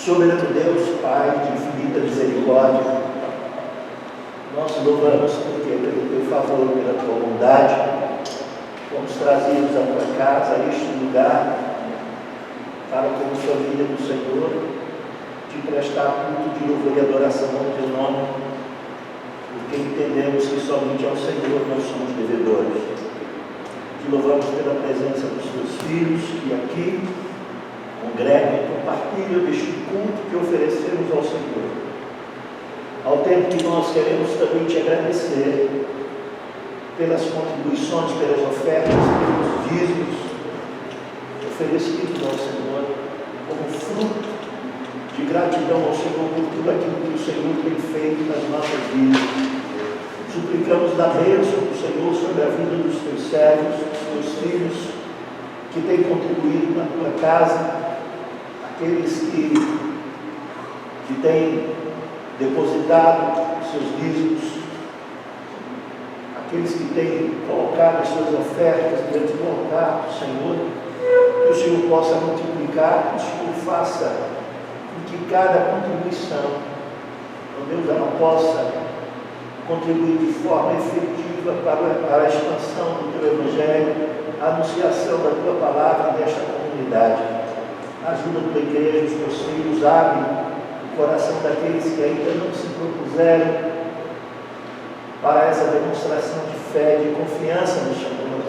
Soberano Deus, Pai de infinita misericórdia, nós louvamos porque pelo teu favor, pela tua bondade, fomos trazidos à tua casa, a este lugar, para como família do Senhor, te prestar culto de louvor e adoração ao teu nome, porque entendemos que somente ao Senhor nós somos devedores. Te louvamos pela presença dos teus filhos que aqui congregam e compartilham deste culto que oferecemos ao Senhor. Ao tempo que nós queremos também te agradecer pelas contribuições, pelas ofertas, pelos dízimos oferecidos ao Senhor, como fruto de gratidão ao Senhor por tudo aquilo que o Senhor tem feito nas nossas vidas. Suplicamos da bênção do Senhor sobre a vida dos teus servos, dos teus filhos, que têm contribuído na tua casa, aqueles que têm depositado os seus dízimos, aqueles que têm colocado as suas ofertas diante do altar do Senhor, que o Senhor possa multiplicar, que o Senhor faça com que cada contribuição, ó Deus, ela possa contribuir de forma efetiva para a expansão do teu Evangelho, a anunciação da tua palavra nesta comunidade. Ajuda a tua igreja, os teus filhos, abre o coração daqueles que ainda não se propuseram para essa demonstração de fé, de confiança no Senhor,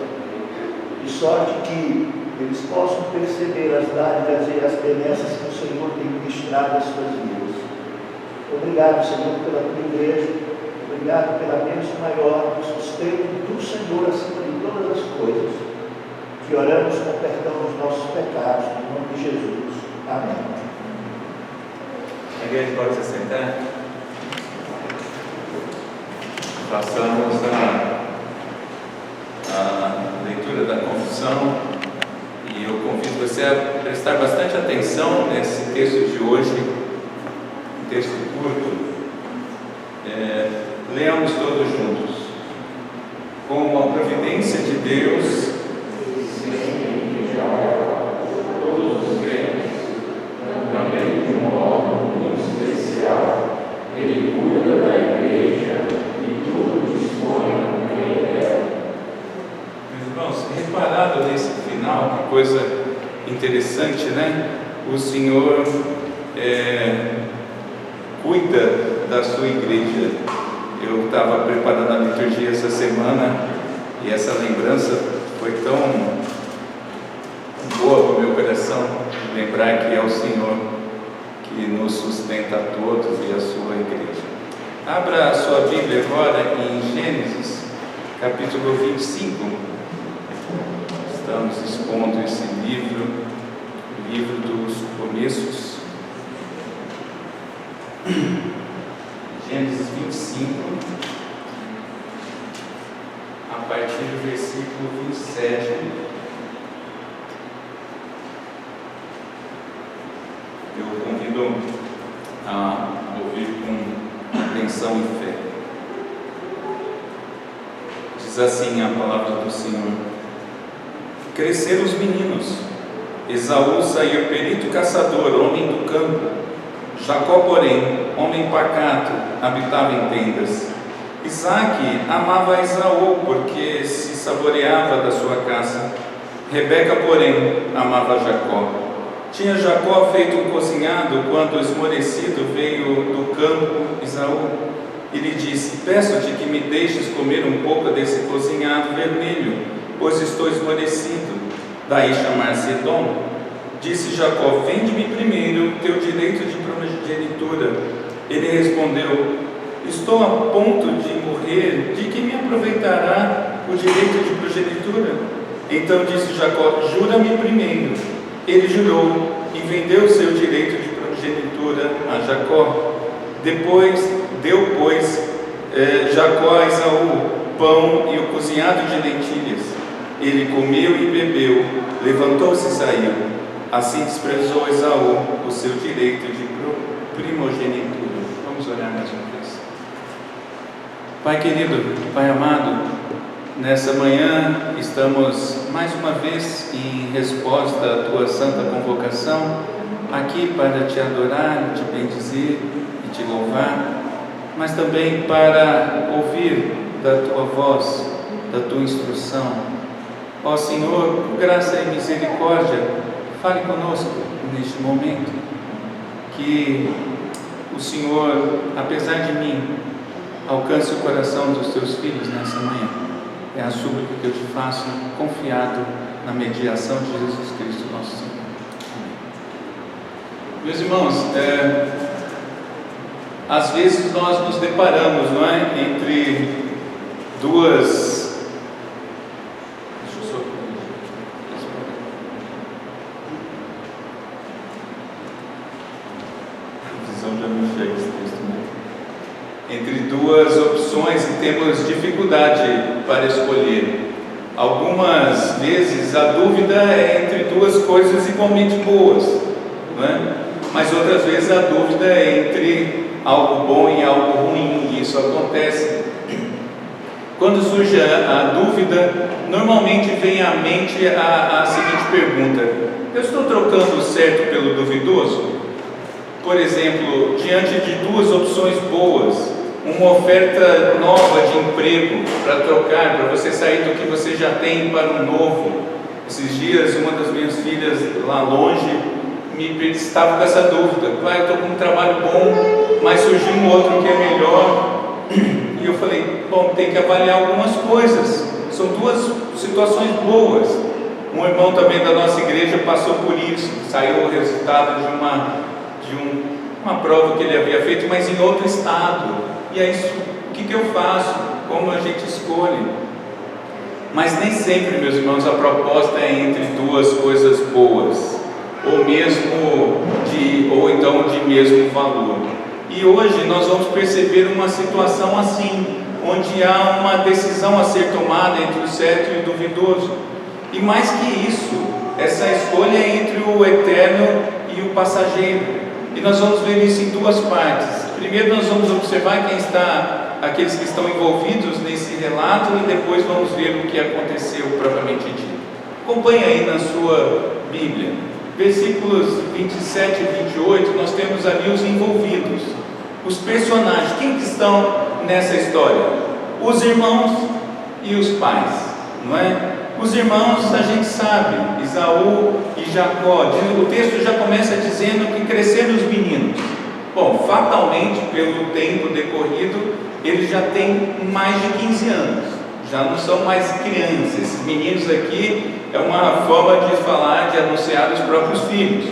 de sorte que eles possam perceber as dádivas e as benesses que o Senhor tem ministrado às suas vidas. Obrigado, Senhor, pela tua igreja, obrigado pela bênção maior, do sustento do Senhor acima de todas as coisas. Que oramos com perdão dos nossos pecados, em nome de Jesus. Amém. A igreja pode se sentar. Passamos a leitura da confissão e eu convido você a prestar bastante atenção nesse texto de hoje, um texto curto. Leamos todos juntos. Como a providência de Deus, todos os crentes, também de um modo muito especial, Ele cuida da igreja e tudo dispõe como Ele quer. Meus irmãos, reparado nesse final, que coisa interessante, né? O Senhor cuida da sua igreja. Eu estava preparando a liturgia essa semana e essa lembrança foi tão boa para o meu coração, lembrar que é o Senhor que nos sustenta a todos e a sua igreja. Abra a sua Bíblia agora em Gênesis, capítulo 25. Estamos expondo esse livro, o livro dos começos. Gênesis 25, a partir do versículo 27. Eu convido a ouvir com atenção e fé. Diz assim a palavra do Senhor: Cresceram os meninos, Esaú saiu perito caçador, homem do campo. Jacó, porém, homem pacato, habitava em tendas. Isaque amava Esaú, porque se saboreava da sua caça. Rebeca, porém, amava Jacó. Tinha Jacó feito um cozinhado, quando esmorecido veio do campo Esaú. E lhe disse: Peço-te que me deixes comer um pouco desse cozinhado vermelho, pois estou esmorecido. Daí chamar-se Edom. Disse Jacó: Vende-me primeiro teu direito de primogenitura. Ele respondeu: Estou a ponto de morrer, de que me aproveitará o direito de primogenitura? Então disse Jacó: Jura-me primeiro. Ele jurou e vendeu seu direito de primogenitura a Jacó. Depois deu, Jacó a Esaú pão e o cozinhado de lentilhas. Ele comeu e bebeu, levantou-se e saiu. Assim desprezou Esaú o seu direito de primogenitura. Vamos orar mais uma vez. Pai querido, Pai amado, Nessa manhã estamos mais uma vez em resposta à tua santa convocação, aqui para te adorar, te bendizer e te louvar, mas também para ouvir da tua voz, da tua instrução. Ó Senhor, por graça e misericórdia, fale conosco neste momento, que o Senhor, apesar de mim, alcance o coração dos teus filhos nessa manhã. É a súplica que eu te faço, confiado na mediação de Jesus Cristo, nosso Senhor. Amém. Meus irmãos, às vezes nós nos deparamos, não é, entre duas... Deixa eu só... A visão já não chega esse texto, né? Entre duas opções e temos dificuldade para escolher. Algumas vezes a dúvida é entre duas coisas igualmente boas, não é? Mas outras vezes a dúvida é entre algo bom e algo ruim, e isso acontece. Quando surge a dúvida, normalmente vem à mente a seguinte pergunta: eu estou trocando o certo pelo duvidoso? Por exemplo, diante de duas opções boas, uma oferta nova de emprego para trocar, para você sair do que você já tem para um novo. Esses dias, uma das minhas filhas lá longe estava com essa dúvida: pai, eu estou com um trabalho bom, mas surgiu um outro que é melhor. E eu falei: bom, tem que avaliar algumas coisas, são duas situações boas. Um irmão também da nossa igreja passou por isso, saiu o resultado de uma prova que ele havia feito, mas em outro estado. E é isso, o que eu faço? Como a gente escolhe? Mas nem sempre, meus irmãos, a proposta é entre duas coisas boas, ou então de mesmo valor. E hoje nós vamos perceber uma situação assim, onde há uma decisão a ser tomada entre o certo e o duvidoso. E mais que isso, essa escolha é entre o eterno e o passageiro. E nós vamos ver isso em duas partes. Primeiro nós vamos observar aqueles que estão envolvidos nesse relato, e depois vamos ver o que aconteceu propriamente dito. Acompanhe aí na sua Bíblia. Versículos 27 e 28, nós temos ali os envolvidos, os personagens. Quem que estão nessa história? Os irmãos e os pais, não é? Os irmãos, a gente sabe, Esaú e Jacó. O texto já começa dizendo que cresceram os meninos. Bom, fatalmente, pelo tempo decorrido, eles já têm mais de 15 anos, já não são mais crianças. Esses meninos aqui é uma forma de falar, de anunciar os próprios filhos.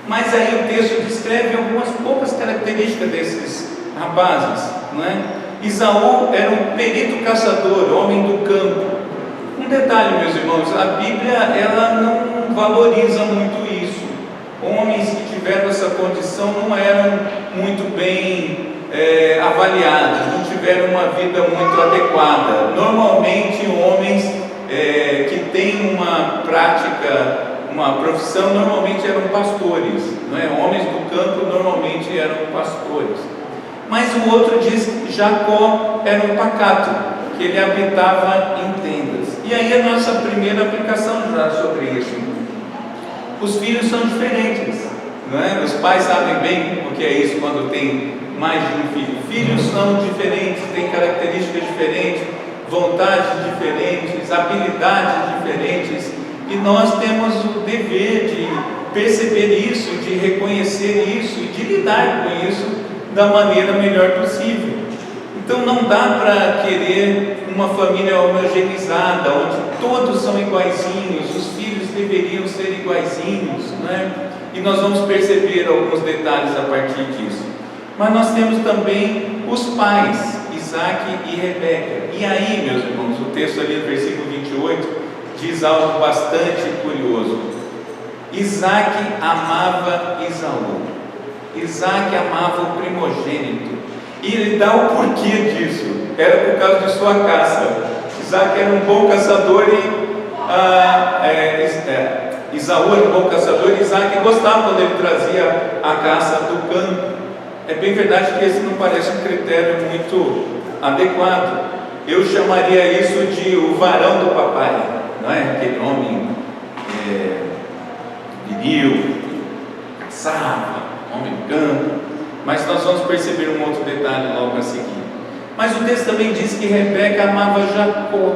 Mas aí o texto descreve algumas poucas características desses rapazes, não é? Esaú era um perito caçador, homem do campo. Um detalhe, meus irmãos, a Bíblia ela não valoriza muito isso. Homens que tiveram essa condição não eram muito bem avaliados, não tiveram uma vida muito adequada. Normalmente homens que têm uma prática, uma profissão, normalmente eram pastores, não é? Homens do campo normalmente eram pastores. Mas o outro diz que Jacó era um pacato, que ele habitava em tendas. E aí a nossa primeira aplicação já sobre isso. Os filhos são diferentes, não é? Os pais sabem bem o que é isso quando tem mais de um filho. Filhos são diferentes, têm características diferentes, vontades diferentes, habilidades diferentes, e nós temos o dever de perceber isso, de reconhecer isso e de lidar com isso da maneira melhor possível. Então não dá para querer uma família homogeneizada, onde todos são iguaizinhos, os filhos deveriam ser iguaizinhos, né? E nós vamos perceber alguns detalhes a partir disso. Mas nós temos também os pais, Isaac e Rebeca. E aí, meus irmãos, o texto ali no versículo 28 diz algo bastante curioso. Isaac amava Esaú. Isaac amava o primogênito. E ele dá o porquê disso. Era por causa de sua caça. Isaac era um bom caçador e Esaú era um bom caçador, e Isaac gostava quando ele trazia a caça do campo. É bem verdade que esse não parece um critério muito adequado. Eu chamaria isso de o varão do papai, não é? Aquele homem viril, caçava, homem do campo. Mas nós vamos perceber um outro detalhe logo a seguir. Mas o texto também diz que Rebeca amava Jacó.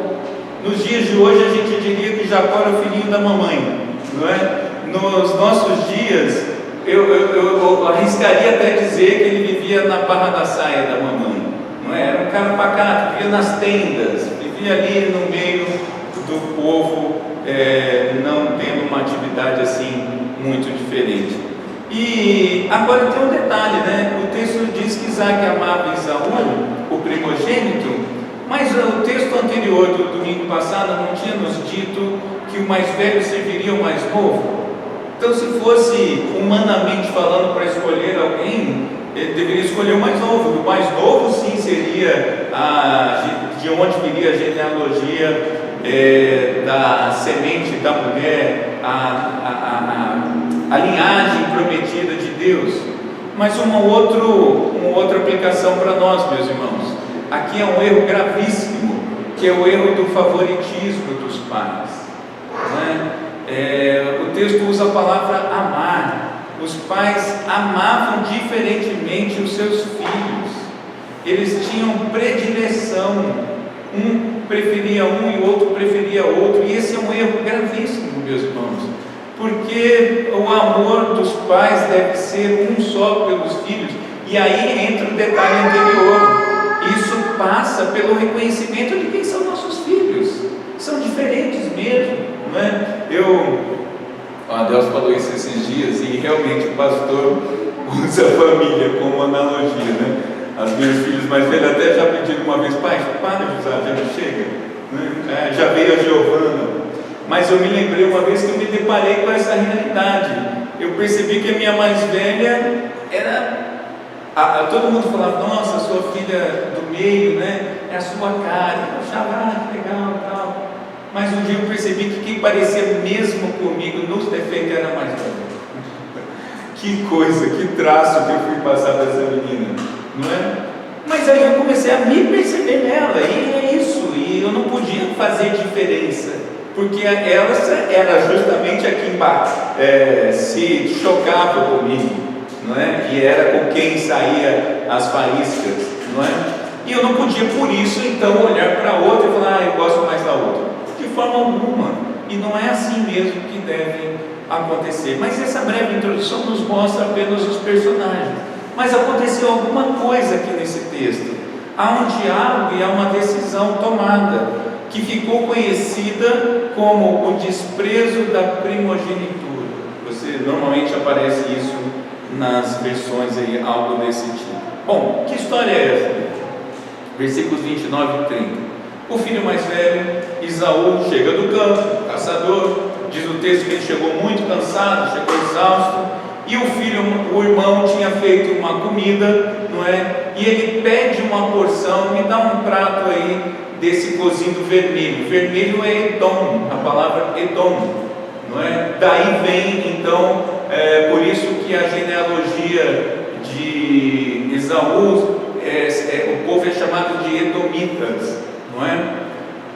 Nos dias de hoje a gente diria que Jacó era o filhinho da mamãe, não é? Nos nossos dias, eu arriscaria até dizer que ele vivia na barra da saia da mamãe, não é? Era um cara pacato, vivia nas tendas, vivia ali no meio do povo, não tendo uma atividade assim muito diferente. E agora tem um detalhe, né? O texto diz que Isaac amava Esaú, o primogênito, mas o texto anterior do domingo passado não tinha nos dito que o mais velho serviria ao mais novo. Então, se fosse humanamente falando para escolher alguém, ele deveria escolher o mais novo. O mais novo, sim, seria de onde viria a genealogia da semente da mulher, a linhagem prometida de Deus. Mas uma outra aplicação para nós, meus irmãos. Aqui é um erro gravíssimo, que é o erro do favoritismo dos pais, né? O texto usa a palavra amar. Os pais amavam diferentemente os seus filhos. Eles tinham predileção. Um preferia um e o outro preferia outro. E esse é um erro gravíssimo, meus irmãos, porque o amor dos pais deve ser um só pelos filhos. E aí entra o detalhe anterior. Isso passa pelo reconhecimento de quem são nossos filhos. São diferentes mesmo, não é? Deus falou isso esses dias, e realmente o pastor usa a família como analogia, né? As minhas filhas mais velhas até já pediram uma vez: pai, para de usar, já não chega, né? Já veio a Giovana. Mas eu me lembrei uma vez que eu me deparei com essa realidade. Eu percebi que a minha mais velha era... todo mundo falava: nossa, sua filha do meio, né? É a sua cara. Eu achava, que legal, tal. Mas um dia eu percebi que quem parecia mesmo comigo nos defeitos era mais velha. Que coisa, que traço que eu fui passar para essa menina, não é? Mas aí eu comecei a me perceber nela, e é isso, e eu não podia fazer diferença, porque ela era justamente a que se chocava comigo, não é? E era com quem saía as faíscas, não é? E eu não podia, por isso, então, olhar para a outra e falar: eu gosto mais da outra. De forma alguma. E não é assim mesmo que deve acontecer. Mas essa breve introdução nos mostra apenas os personagens. Mas aconteceu alguma coisa aqui nesse texto. Há um diálogo e há uma decisão tomada, que ficou conhecida como o desprezo da primogenitura. Normalmente aparece isso nas versões aí, algo desse tipo. Bom, que história é essa? Versículos 29 e 30. O filho mais velho, Esaú, chega do campo, caçador. Diz o texto que ele chegou muito cansado, chegou exausto. E o irmão tinha feito uma comida, não é? E ele pede uma porção: me dá um prato aí desse cozido vermelho. Vermelho é Edom, a palavra Edom, não é? Daí vem então, por isso que a genealogia de Esaú, o povo é chamado de Edomitas, não é?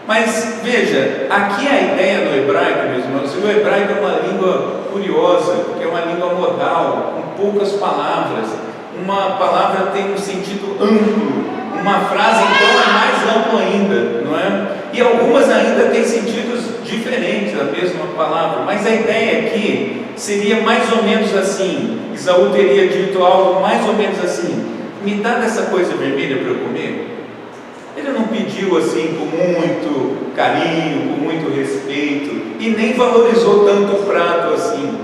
Mas veja, aqui a ideia no hebraico, meus irmãos, o hebraico é uma língua curiosa, porque é uma língua modal, com poucas palavras. Uma palavra tem um sentido amplo, uma frase então é mais ampla ainda, não é? E algumas ainda têm sentidos diferentes da mesma palavra, mas a ideia aqui seria mais ou menos assim. Esaú teria dito algo mais ou menos assim: me dá dessa coisa vermelha para eu comer. Ele não pediu assim com muito carinho, com muito respeito, e nem valorizou tanto o prato assim.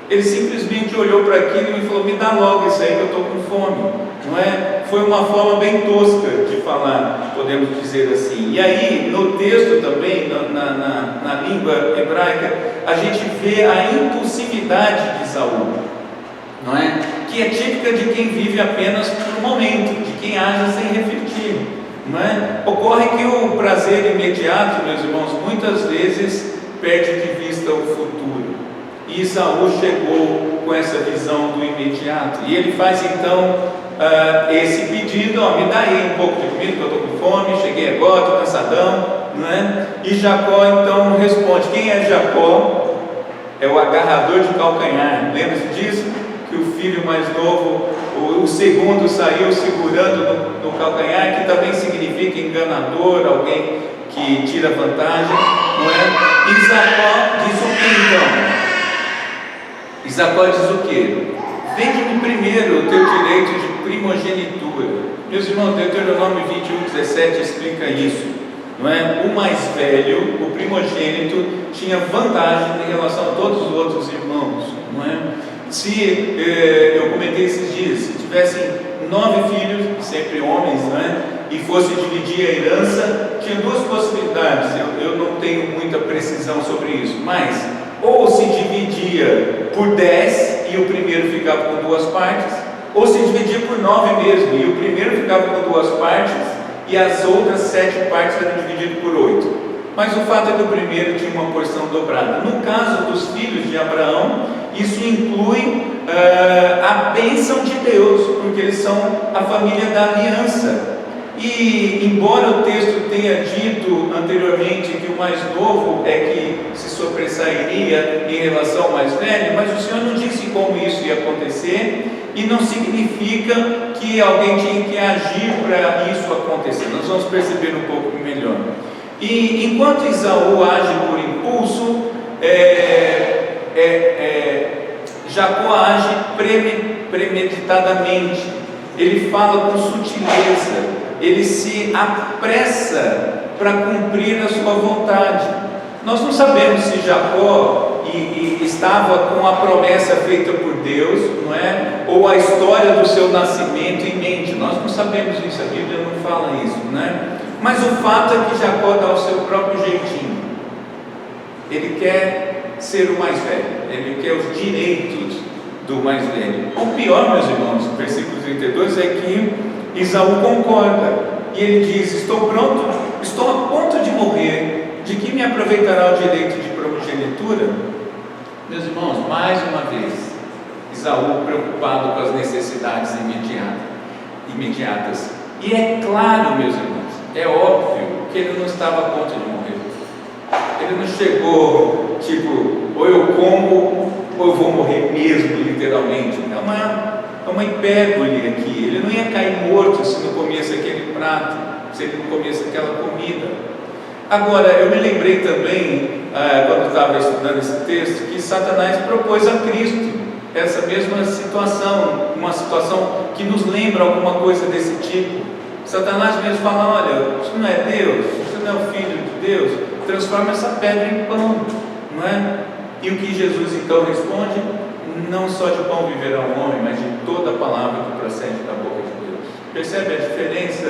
Ele simplesmente olhou para aquilo e falou: me dá logo isso aí que eu estou com fome, não é? Foi uma forma bem tosca de falar, podemos dizer assim. E aí no texto também, na língua hebraica, a gente vê a impulsividade de Esaú, não é? Que é típica de quem vive apenas por um momento, de quem age sem refletir, não é? Ocorre que o prazer imediato, meus irmãos, muitas vezes perde de vista o futuro. E Esaú chegou com essa visão do imediato, e ele faz então esse pedido: me dá aí um pouco de comida, que eu estou com fome, cheguei agora, estou cansadão, não é? E Jacó então responde. Quem é Jacó? É o agarrador de calcanhar. Lembra-se disso? Que o filho mais novo, o segundo, saiu segurando no calcanhar, que também significa enganador, alguém que tira vantagem, não é? E Jacó diz o que então? E Jacó diz o que? Vende-me primeiro o teu direito de primogenitura. Meus irmãos, Deuteronômio 21:17 explica isso, não é? O mais velho, o primogênito, tinha vantagem em relação a todos os outros irmãos, não é? Se eu comentei esses dias, se tivessem 9 filhos, sempre homens, não é? E fosse dividir a herança, tinha duas possibilidades. Eu não tenho muita precisão sobre isso, mas ou se dividia por 10 e o primeiro ficava com 2 partes, ou se dividia por 9 mesmo e o primeiro ficava com 2 partes e as outras 7 partes eram divididas por 8. Mas o fato é que o primeiro tinha uma porção dobrada. No caso dos filhos de Abraão, isso inclui a bênção de Deus, porque eles são a família da aliança. E embora o texto tenha dito anteriormente que o mais novo é que se sobressairia em relação ao mais velho, mas o Senhor não disse como isso ia acontecer, e não significa que alguém tinha que agir para isso acontecer. Nós vamos perceber um pouco melhor. E enquanto Esaú age por impulso, Jacó age premeditadamente. Ele fala com sutileza, ele se apressa para cumprir a sua vontade. Nós não sabemos se Jacó estava com a promessa feita por Deus, não é? Ou a história do seu nascimento em mente. Nós não sabemos isso, a Bíblia não fala isso, não é? Mas o fato é que Jacó dá o seu próprio jeitinho. Ele quer ser o mais velho, ele quer os direitos do mais velho. O pior, meus irmãos, versículo 32, é que Esaú concorda, e ele diz: estou a ponto de morrer, de que me aproveitará o direito de primogenitura? Meus irmãos, mais uma vez, Esaú preocupado com as necessidades imediatas. E é claro, meus irmãos, é óbvio que ele não estava a ponto de morrer. Ele não chegou, tipo, ou eu como, ou eu vou morrer mesmo, literalmente. É uma hipérbole aqui. Ele não ia cair morto se não comesse aquele prato, se ele não comesse aquela comida. Agora, eu me lembrei também, quando estava estudando esse texto, que Satanás propôs a Cristo essa mesma situação, uma situação que nos lembra alguma coisa desse tipo. Satanás mesmo fala: olha, isso não é Deus, isso não é o Filho de Deus, transforma essa pedra em pão, não é? E o que Jesus então responde? Não só de pão viverá o homem, mas de toda a palavra que procede da boca de Deus. Percebe a diferença?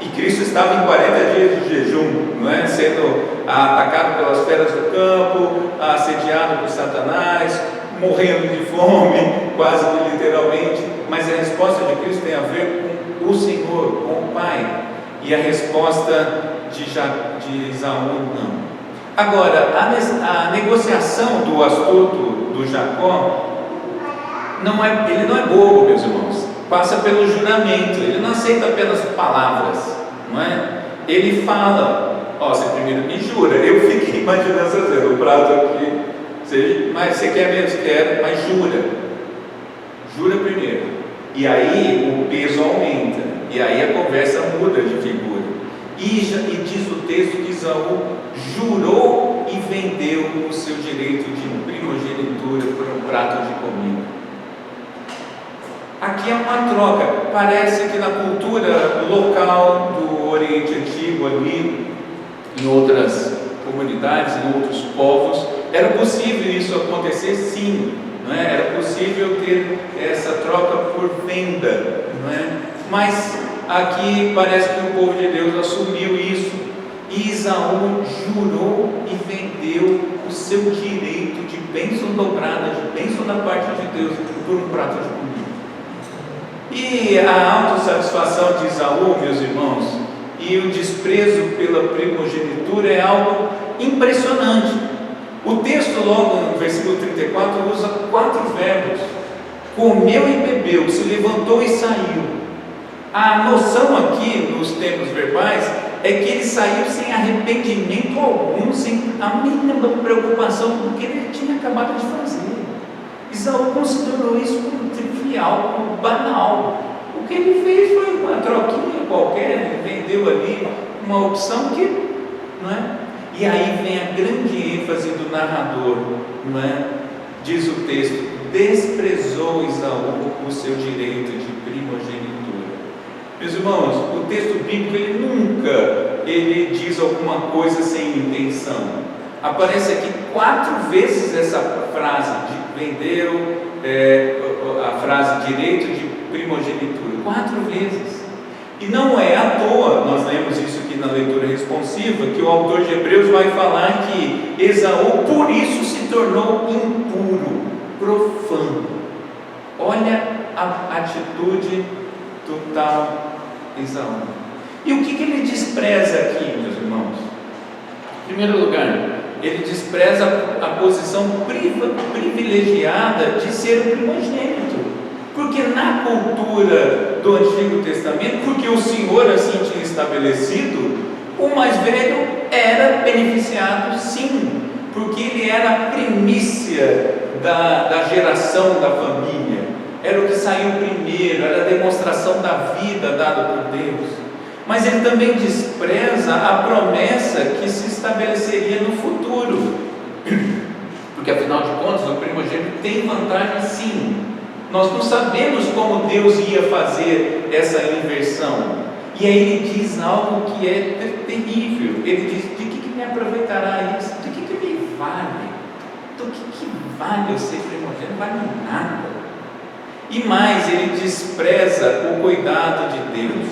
E Cristo estava em 40 dias de jejum, não é? Sendo atacado pelas feras do campo, assediado por Satanás, morrendo de fome, quase que literalmente. Mas a resposta de Cristo tem a ver com o Senhor, com o Pai. E a resposta de Esaú não. Agora, a negociação do astuto do Jacó, ele não é bobo, meus irmãos. Passa pelo juramento, ele não aceita apenas palavras, não é? Ele fala: você primeiro me jura. Eu fiquei imaginando você dizendo: o prato aqui, mas você quer mesmo? Quero, mas jura primeiro. E aí o peso aumenta, e aí a conversa muda de figura. E diz o texto que Esaú jurou e vendeu o seu direito de primogenitura por um prato de comida. Aqui é uma troca. Parece que na cultura local do Oriente Antigo, ali, em outras comunidades, em outros povos, era possível isso acontecer, sim, não é? Era possível ter essa troca por venda, não é? Mas aqui parece que o povo de Deus assumiu isso, e Esaú jurou e vendeu o seu direito de bênção dobrada, de bênção da parte de Deus, por um prato de comida. E a autossatisfação de Esaú, meus irmãos, e o desprezo pela primogenitura é algo impressionante. O texto, logo no versículo 34, usa 4 verbos: comeu e bebeu, se levantou e saiu. A noção aqui nos termos verbais é que ele saiu sem arrependimento algum, sem a mínima preocupação com o que ele tinha acabado de fazer. Esaú considerou isso como trivial, como banal. O que ele fez foi uma troquinha qualquer, ele vendeu ali uma opção que, não é? E aí vem a grande ênfase do narrador, não é? Diz o texto: desprezou Esaú o seu direito de primogenitura. Meus irmãos, o texto bíblico ele diz alguma coisa sem intenção. Aparece aqui 4 vezes essa frase de vendeu, a frase direito de primogenitura, 4 vezes. E não é à toa, nós lemos isso aqui na leitura responsiva, que o autor de Hebreus vai falar que Esaú por isso se tornou impuro, profano. Olha a atitude do tal Esaú. E o que ele despreza aqui, meus irmãos? Em primeiro lugar, ele despreza a posição privilegiada de ser o primogênito, porque na cultura do Antigo Testamento, porque o Senhor assim tinha estabelecido, o mais velho era beneficiado sim, porque ele era a primícia da geração da família, era o que saiu primeiro, era a demonstração da vida dada por Deus. Mas ele também despreza a promessa que se estabeleceria no futuro, porque afinal de contas o primogênito tem vantagem sim. Nós não sabemos como Deus ia fazer essa inversão, e aí ele diz algo que é terrível. Ele diz: de que me aproveitará isso? De que me vale? Do que vale eu ser primogênito? Não vale nada. E mais, ele despreza o cuidado de Deus,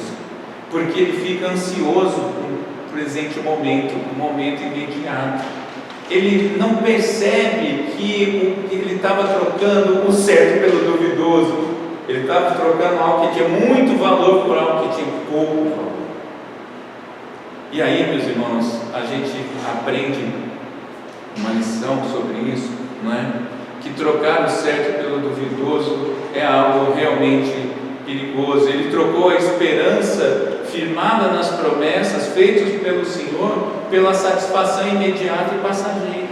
porque ele fica ansioso com o presente momento, o momento imediato. Ele não percebe que ele estava trocando o certo pelo duvidoso, ele estava trocando algo que tinha muito valor por algo que tinha pouco valor. E aí, meus irmãos, a gente aprende uma lição sobre isso, não é? Que trocar o certo pelo duvidoso é algo realmente perigoso. Ele trocou a esperança firmada nas promessas feitas pelo Senhor pela satisfação imediata e passageira.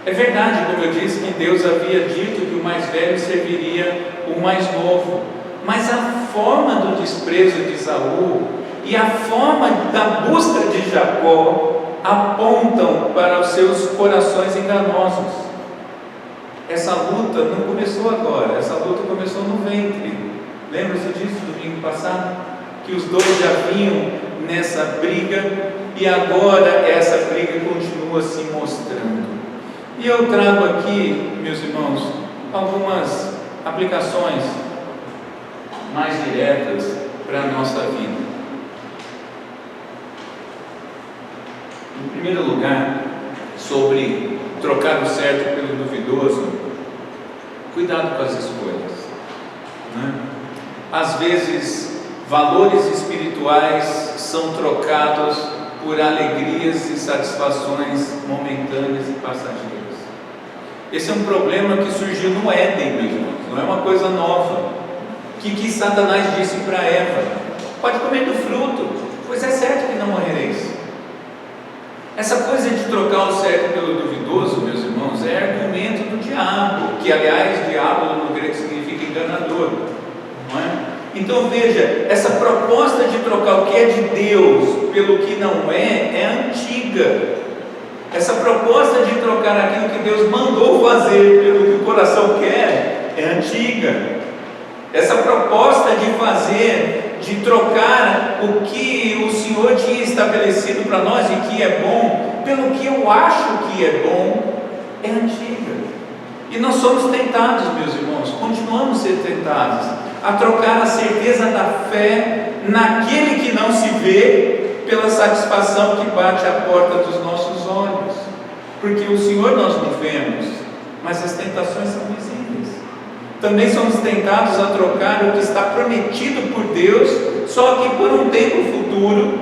É verdade, como eu disse, que Deus havia dito que o mais velho serviria o mais novo, mas a forma do desprezo de Esaú e a forma da busca de Jacó apontam para os seus corações enganosos. Essa luta não começou agora, essa luta começou no ventre. Lembra-se disso domingo passado? Que os dois já vinham nessa briga e agora essa briga continua se mostrando. E eu trago aqui, meus irmãos, algumas aplicações mais diretas para a nossa vida. Em primeiro lugar, sobre trocar o certo pelo duvidoso, cuidado com as escolhas, né? Às vezes, valores espirituais são trocados por alegrias e satisfações momentâneas e passageiras. Esse é um problema que surgiu no Éden, meus irmãos, não é uma coisa nova. O que Satanás disse para Eva? Pode comer do fruto, pois é certo que não morrereis. Essa coisa de trocar o certo pelo duvidoso, meus irmãos, é argumento do diabo, que aliás, diabo no grego significa enganador, não é? Então veja, essa proposta de trocar o que é de Deus pelo que não é antiga. Essa proposta de trocar aquilo que Deus mandou fazer pelo que o coração quer é antiga. Essa proposta de trocar o que o Senhor tinha estabelecido para nós e que é bom, pelo que eu acho que é bom, é antiga. E nós somos tentados, meus irmãos, continuamos a ser tentados a trocar a certeza da fé naquele que não se vê pela satisfação que bate à porta dos nossos olhos, porque o Senhor nós não vemos, mas as tentações são visíveis. Também somos tentados a trocar o que está prometido por Deus, só que por um tempo futuro.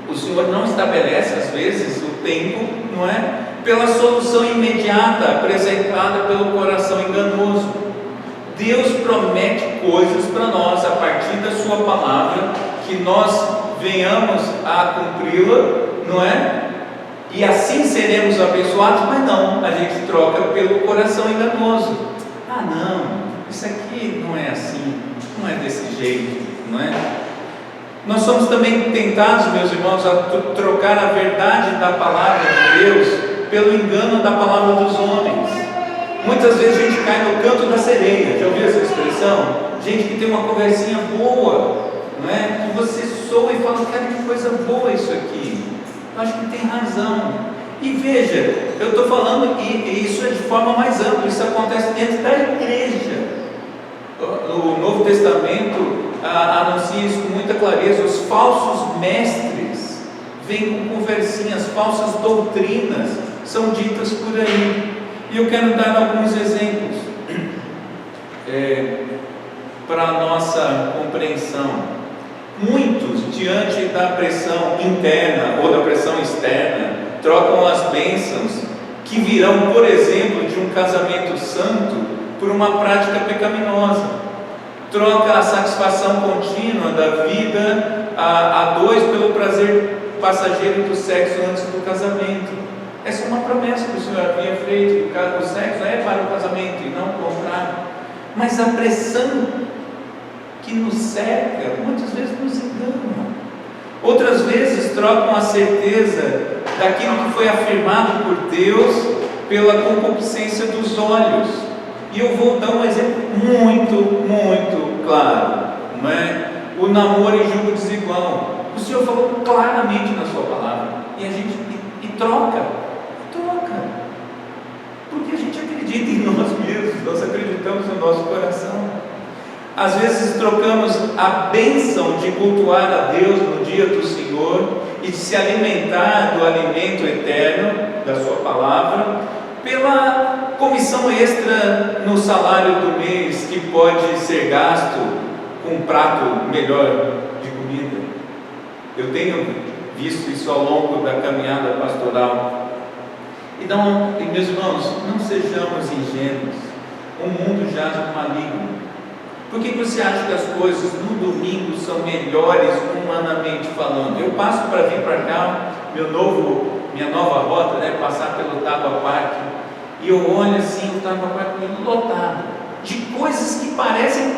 O Senhor não estabelece às vezes o tempo, não é? Pela solução imediata apresentada pelo coração enganoso. Deus promete coisas para nós a partir partir da sua palavra, que nós venhamos a cumpri-la, não é? E assim seremos abençoados, mas não, a gente troca pelo coração enganoso. Ah não, isso aqui não é assim, não é desse jeito, não é? Nós somos também tentados, meus irmãos, a trocar a verdade da palavra de Deus pelo engano da palavra dos homens. Muitas vezes a gente cai no canto da sereia. Já ouviu essa expressão? Gente que tem uma conversinha boa, não é? Que você soa e fala, cara, que coisa boa isso aqui. Eu acho que tem razão. E veja, eu estou falando, e isso é de forma mais ampla, isso acontece dentro da igreja. O Novo Testamento anuncia isso com muita clareza. Os falsos mestres vêm com conversinhas, falsas doutrinas são ditas por aí. E eu quero dar alguns exemplos para a nossa compreensão. Muitos, diante da pressão interna ou da pressão externa, trocam as bênçãos que virão, por exemplo, de um casamento santo por uma prática pecaminosa. Troca a satisfação contínua da vida a dois pelo prazer passageiro do sexo antes do casamento. Essa é uma promessa que o Senhor havia feito, que o sexo é para o casamento e não o contrário. Mas a pressão que nos cerca, muitas vezes nos engana. Outras vezes trocam a certeza daquilo que foi afirmado por Deus pela concupiscência dos olhos. E eu vou dar um exemplo muito claro, não é? O namoro em julgo desigual. O Senhor falou claramente na sua palavra, e a gente troca, porque a gente acredita em nós mesmos, nós acreditamos no nosso coração. Às vezes trocamos a bênção de cultuar a Deus no dia do Senhor e de se alimentar do alimento eterno da sua palavra pela comissão extra no salário do mês que pode ser gasto com um prato melhor de comida. Eu tenho visto isso ao longo da caminhada pastoral. Então, meus irmãos, não sejamos ingênuos. O mundo jaz no maligno. Por que você acha que as coisas no domingo são melhores humanamente falando? Eu passo para vir para cá, minha nova rota, né, passar pelo Tapa Park, e eu olho assim, o Tapa Park lotado de coisas que parecem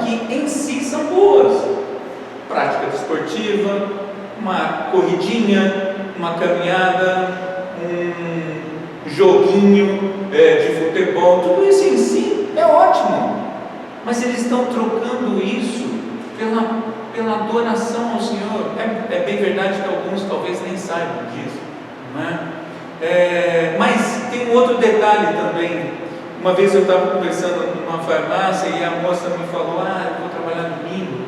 que em si são boas. Prática desportiva, uma corridinha, uma caminhada, um joguinho de futebol, tudo isso em si é ótimo. Mas eles estão trocando isso pela adoração ao Senhor. É bem verdade que alguns talvez nem saibam disso, não é? Mas tem um outro detalhe também. Uma vez eu estava conversando numa farmácia e a moça me falou, eu vou trabalhar domingo.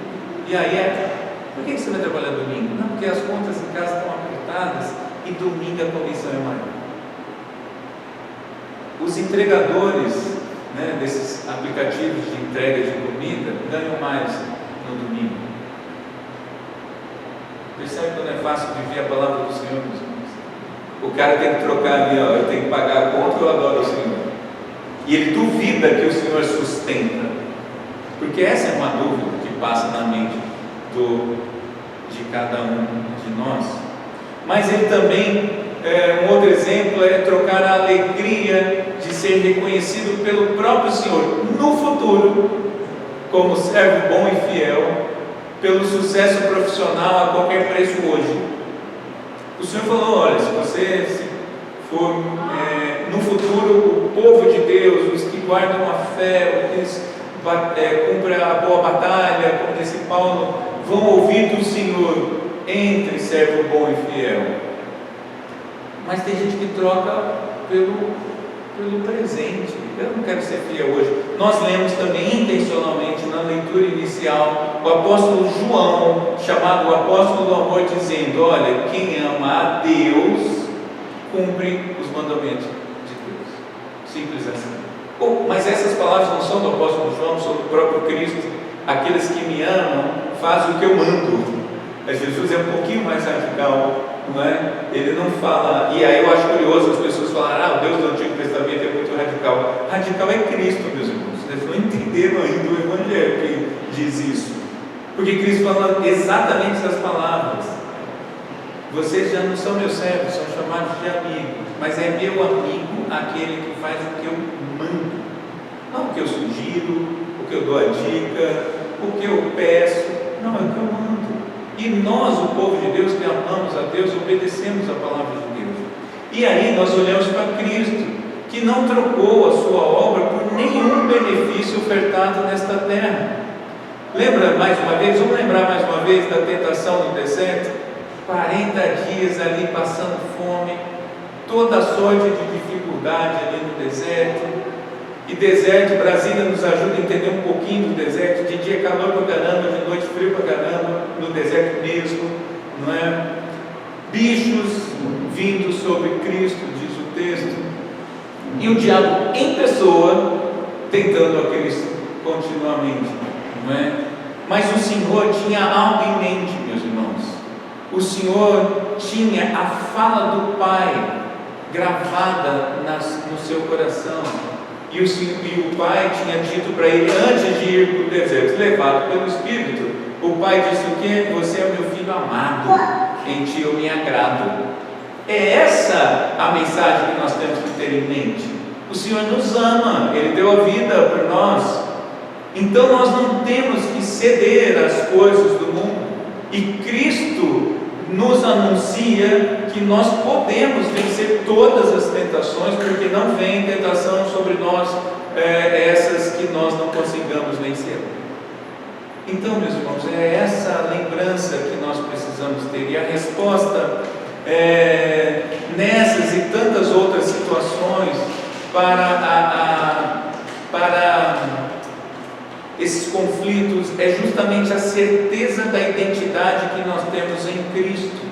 E aí, por que você vai trabalhar domingo? Não, porque as contas em casa estão apertadas e domingo a comissão é maior. Os entregadores, desses aplicativos de entrega de comida ganham mais no domingo. Percebe quando é fácil viver a palavra do Senhor, meus irmãos? O cara tem que trocar ali, eu tenho que pagar a conta, eu adoro o Senhor. E ele duvida que o Senhor sustenta, porque essa é uma dúvida que passa na mente de cada um de nós. Mas ele também, um outro exemplo é trocar a alegria de ser reconhecido pelo próprio Senhor no futuro como servo bom e fiel, pelo sucesso profissional a qualquer preço hoje. O Senhor falou, olha, se você for no futuro, o povo de Deus, os que guardam a fé, os que cumprem a boa batalha, como disse Paulo, vão ouvir do Senhor, entre servo bom e fiel. Mas tem gente que troca pelo presente. Eu não quero ser fiel hoje. Nós lemos também intencionalmente na leitura inicial o apóstolo João, chamado o apóstolo do amor, dizendo, olha, quem ama a Deus cumpre os mandamentos de Deus. Simples assim. Mas essas palavras não são do apóstolo João, são do próprio Cristo. Aqueles que me amam fazem o que eu mando. Jesus é um pouquinho mais radical, não é? Ele não fala, e aí eu acho curioso as pessoas falarem, o Deus do Antigo Testamento é muito radical. Radical é Cristo, meus irmãos. Vocês não entenderam ainda o Evangelho, que diz Porque Cristo fala exatamente essas palavras: vocês já não são meus servos, são chamados de amigos, mas é meu amigo aquele que faz o que eu mando, não o que eu sugiro, o que eu dou a dica, o que eu peço, não, é o que eu mando. E nós, o povo de Deus, que amamos a Deus, obedecemos a palavra de Deus. E aí nós olhamos para Cristo, que não trocou a sua obra por nenhum benefício ofertado nesta terra. Lembra mais uma vez, vamos lembrar mais uma vez da tentação no deserto? 40 dias ali passando fome, toda sorte de dificuldade ali no deserto. E deserto, Brasília nos ajuda a entender um pouquinho do deserto. De dia calor para caramba, de noite frio para caramba, no deserto mesmo, não é? Bichos vindo sobre Cristo, diz o texto, e o diabo em pessoa tentando a Cristo continuamente, não é? Mas o Senhor tinha algo em mente, meus irmãos. O Senhor tinha a fala do Pai gravada no seu coração. E o Pai tinha dito para ele, antes de ir para o deserto, levado pelo Espírito, o Pai disse o quê? Você é meu filho amado, em ti eu me agrado. É essa a mensagem que nós temos que ter em mente. O Senhor nos ama, Ele deu a vida por nós. Então nós não temos que ceder às coisas do mundo. E Cristo nos anuncia que nós podemos vencer todas as tentações, porque não vem tentação sobre nós, essas que nós não consigamos vencer. Então, meus irmãos, é essa lembrança que nós precisamos ter, e a resposta nessas e tantas outras situações para esses conflitos é justamente a certeza da identidade que nós temos em Cristo.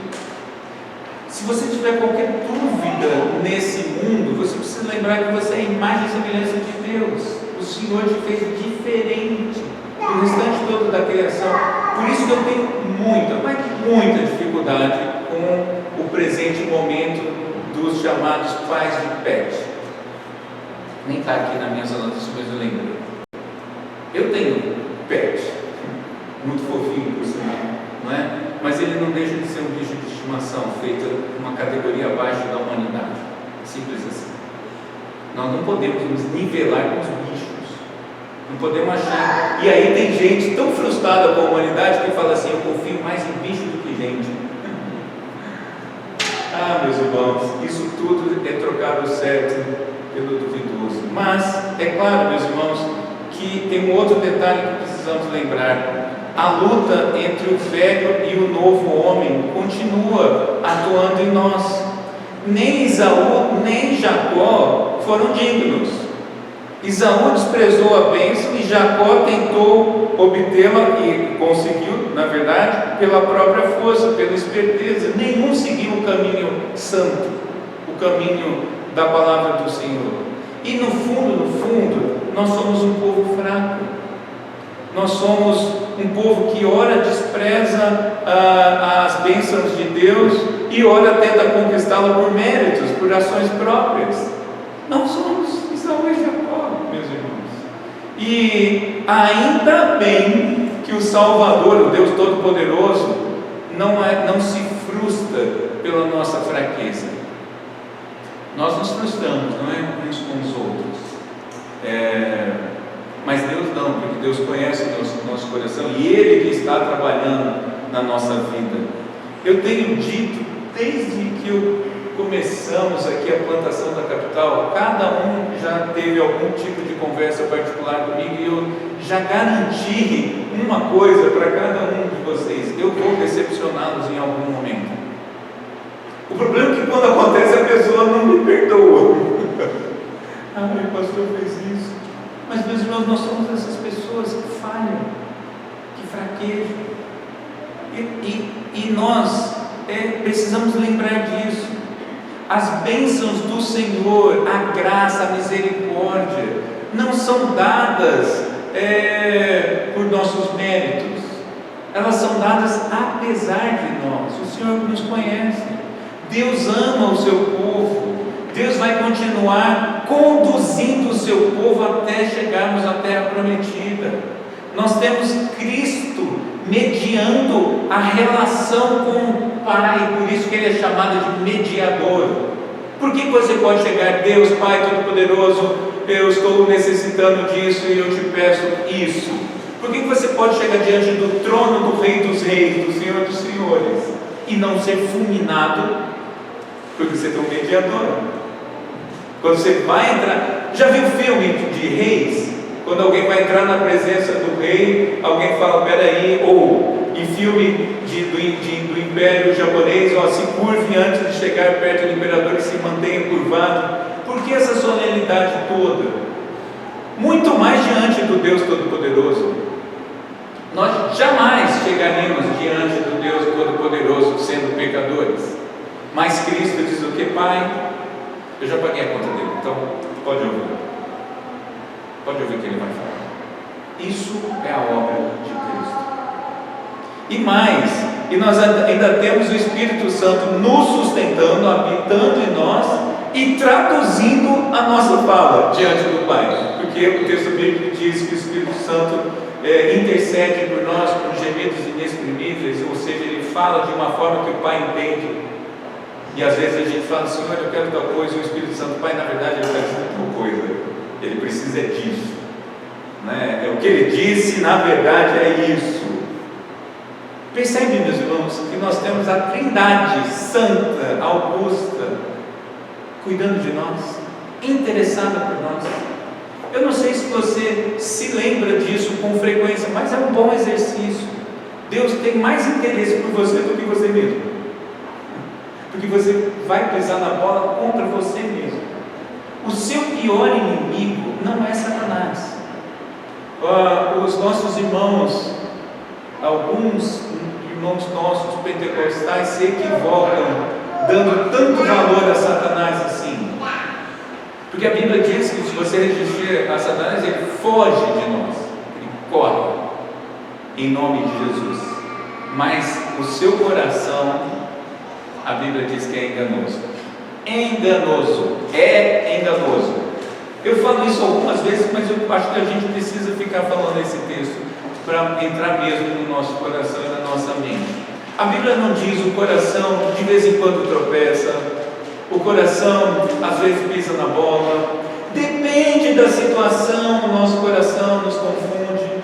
Se você tiver qualquer dúvida nesse mundo, você precisa lembrar que você é a imagem e semelhança de Deus. O Senhor te fez diferente do restante todo da criação. Por isso que eu tenho muita dificuldade com o presente momento dos chamados pais de pet. Nem está aqui na minha anotações, mas eu lembro. Eu tenho pet, muito fofinho por sinal, não é? Mas ele não deixa de ser um bicho de estimação, feito uma categoria abaixo da humanidade, simples assim. Nós não podemos nos nivelar com os bichos, não podemos achar. E aí tem gente tão frustrada com a humanidade que fala assim: eu confio mais em bicho do que gente. Meus irmãos, isso tudo é trocar o certo pelo duvidoso. Mas é claro, meus irmãos, que tem um outro detalhe que precisamos lembrar. A luta entre o velho e o novo homem continua atuando em nós. Nem Esaú, nem Jacó foram dignos. Esaú desprezou a bênção e Jacó tentou obtê-la e conseguiu, na verdade, pela própria força, pela esperteza. Nenhum seguiu o caminho santo, o caminho da palavra do Senhor. E no fundo, nós somos um povo fraco. Nós somos um povo que ora despreza as bênçãos de Deus e ora tenta conquistá-la por méritos, por ações próprias. Não somos Esaú e Jacó, meus irmãos. E ainda bem que o Salvador, o Deus Todo-Poderoso, não se frustra pela nossa fraqueza. Nós nos frustramos, não é? Uns com os outros. Mas Deus não, porque Deus conhece o nosso coração e Ele que está trabalhando na nossa vida. Eu tenho dito, desde que começamos aqui a plantação da capital, cada um já teve algum tipo de conversa particular comigo e eu já garanti uma coisa para cada um de vocês: eu vou decepcioná-los em algum momento. O problema é que quando acontece a pessoa não me perdoa. O pastor fez isso. Mas, meus irmãos, nós somos essas pessoas que falham, que fraquejam. E nós precisamos lembrar disso. As bênçãos do Senhor, a graça, a misericórdia, não são dadas por nossos méritos. Elas são dadas apesar de nós. O Senhor nos conhece. Deus ama o seu povo. Deus vai continuar conduzindo o seu povo até chegarmos à terra prometida. Nós temos Cristo mediando a relação com o Pai, por isso que ele é chamado de mediador. Por que você pode chegar, Deus Pai Todo-Poderoso, eu estou necessitando disso e eu te peço isso? Por que você pode chegar diante do trono do Rei dos Reis, do Senhor dos Senhores, e não ser fulminado? Porque você tem um mediador. Quando você vai entrar, já viu filme de reis? Quando alguém vai entrar na presença do rei, alguém fala, peraí, ou em filme do Império Japonês, se curve antes de chegar perto do imperador e se mantenha curvado. Por que essa solenidade toda? Muito mais diante do Deus Todo-Poderoso. Nós jamais chegaremos diante do Deus Todo-Poderoso sendo pecadores. Mas Cristo diz o que? Pai, eu já paguei a conta dele, então pode ouvir. Pode ouvir o que ele vai falar. Isso é a obra de Cristo. E mais, e nós ainda temos o Espírito Santo nos sustentando, habitando em nós e traduzindo a nossa fala diante do Pai. Porque o texto bíblico diz que o Espírito Santo intercede por nós com gemidos inexprimíveis, ou seja, ele fala de uma forma que o Pai entende. E às vezes a gente fala, Senhor, eu quero tal coisa, e o Espírito Santo, Pai, na verdade, ele está dizendo tal coisa. Ele precisa disso, né? O que ele disse, na verdade, é isso. Percebe, meus irmãos, que nós temos a Trindade Santa, Augusta, cuidando de nós, interessada por nós. Eu não sei se você se lembra disso com frequência, mas é um bom exercício. Deus tem mais interesse por você do que você mesmo, porque você vai pisar na bola contra você mesmo. O seu pior inimigo não é Satanás. Os nossos irmãos, alguns irmãos nossos pentecostais se equivocam, dando tanto valor a Satanás assim. Porque a Bíblia diz que se você resistir a Satanás, ele foge de nós, ele corre, em nome de Jesus. Mas o seu coração, a Bíblia diz que é enganoso. É enganoso. Eu falo isso algumas vezes, mas eu acho que a gente precisa ficar falando esse texto para entrar mesmo no nosso coração e na nossa mente. A Bíblia não diz o coração de vez em quando tropeça, o coração às vezes pisa na bola, depende da situação, o nosso coração nos confunde.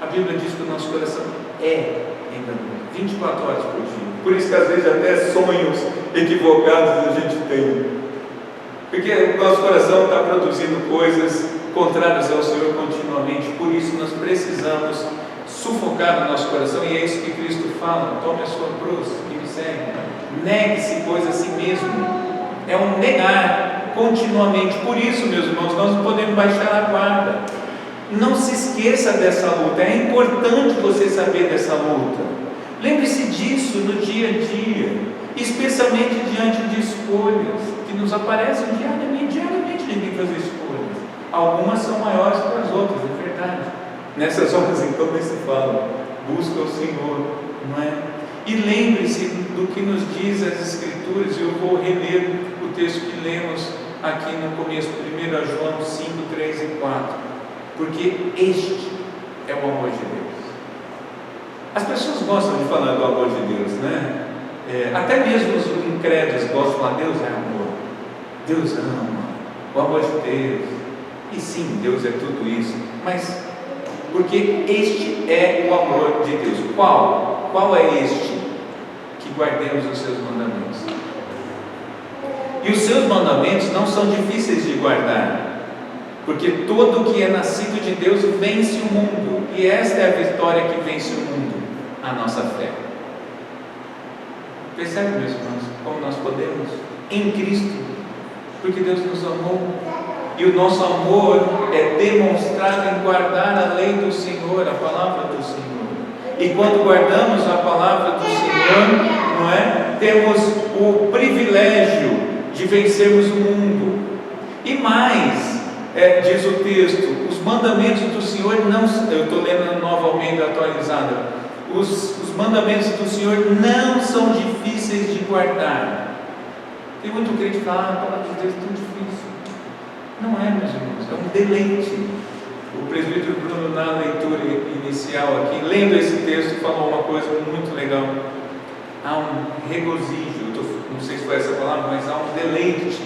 A Bíblia diz que o nosso coração é enganoso, 24 horas por dia. Por isso que às vezes até sonhos equivocados a gente tem, porque o nosso coração está produzindo coisas contrárias ao Senhor continuamente. Por isso nós precisamos sufocar o nosso coração, e é isso que Cristo fala: tome a sua cruz e me segue, negue-se pois a si mesmo. É um negar continuamente. Por isso, meus irmãos, nós não podemos baixar a guarda. Não se esqueça dessa luta, é importante você saber dessa luta. Lembre-se disso no dia a dia, especialmente diante de escolhas que nos aparecem diariamente a gente tem que fazer escolhas. Algumas são maiores que as outras, é verdade. Nessas horas então nem se fala, busca o Senhor, não é? E lembre-se do que nos diz as Escrituras. Eu vou reler o texto que lemos aqui no começo, 1 João 5, 3 e 4, porque este é o amor de Deus. As pessoas gostam de falar do amor de Deus, né? Até mesmo os incrédulos gostam de falar: Deus é amor, Deus ama, o amor de Deus. E sim, Deus é tudo isso, mas porque este é o amor de Deus. Qual é este? Que guardemos os seus mandamentos. E os seus mandamentos não são difíceis de guardar, porque todo que é nascido de Deus vence o mundo, e esta é a vitória que vence o mundo, a nossa fé. Percebe, meus irmãos, como nós podemos? Em Cristo, porque Deus nos amou, e o nosso amor é demonstrado em guardar a lei do Senhor, a palavra do Senhor. E quando guardamos a palavra do Senhor, não é? Temos o privilégio de vencermos o mundo. E mais, diz o texto, os mandamentos do Senhor não, eu estou lendo a Nova Almeida atualizada, os mandamentos do Senhor não são difíceis de guardar. Tem muito crente que fala: a palavra de Deus é tão difícil. Não é, meus irmãos, é um deleite. presbítero Bruno, na leitura inicial aqui, lendo esse texto, falou uma coisa muito legal. Há um regozijo, não sei se foi essa palavra, mas há um deleite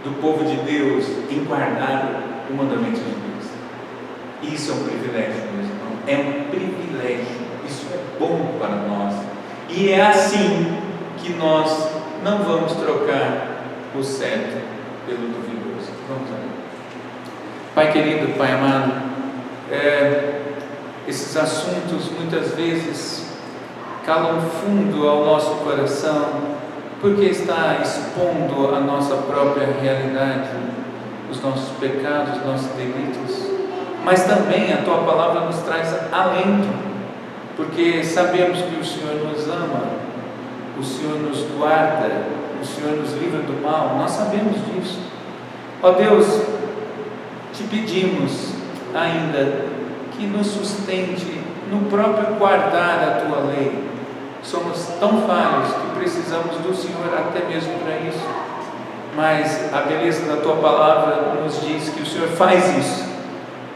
do povo de Deus em guardar o mandamento de Deus. Isso é um privilégio, meus irmãos. É um privilégio. Isso é bom para nós. E é assim que nós não vamos trocar o certo pelo duvidoso. Vamos lá. Pai querido, Pai amado, esses assuntos muitas vezes calam fundo ao nosso coração, porque está expondo a nossa própria realidade, os nossos pecados, os nossos delitos, mas também a Tua palavra nos traz alento, porque sabemos que o Senhor nos ama, o Senhor nos guarda, o Senhor nos livra do mal, nós sabemos disso. Ó Deus, te pedimos ainda que nos sustente no próprio guardar a Tua lei. Somos tão falhos que precisamos do Senhor até mesmo para isso, mas a beleza da Tua palavra nos diz que o Senhor faz isso,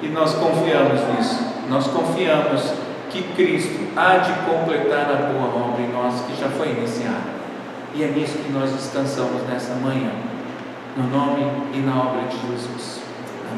e nós confiamos nisso. Nós confiamos que Cristo há de completar a boa obra em nós que já foi iniciada, e é nisso que nós descansamos nessa manhã, no nome e na obra de Jesus.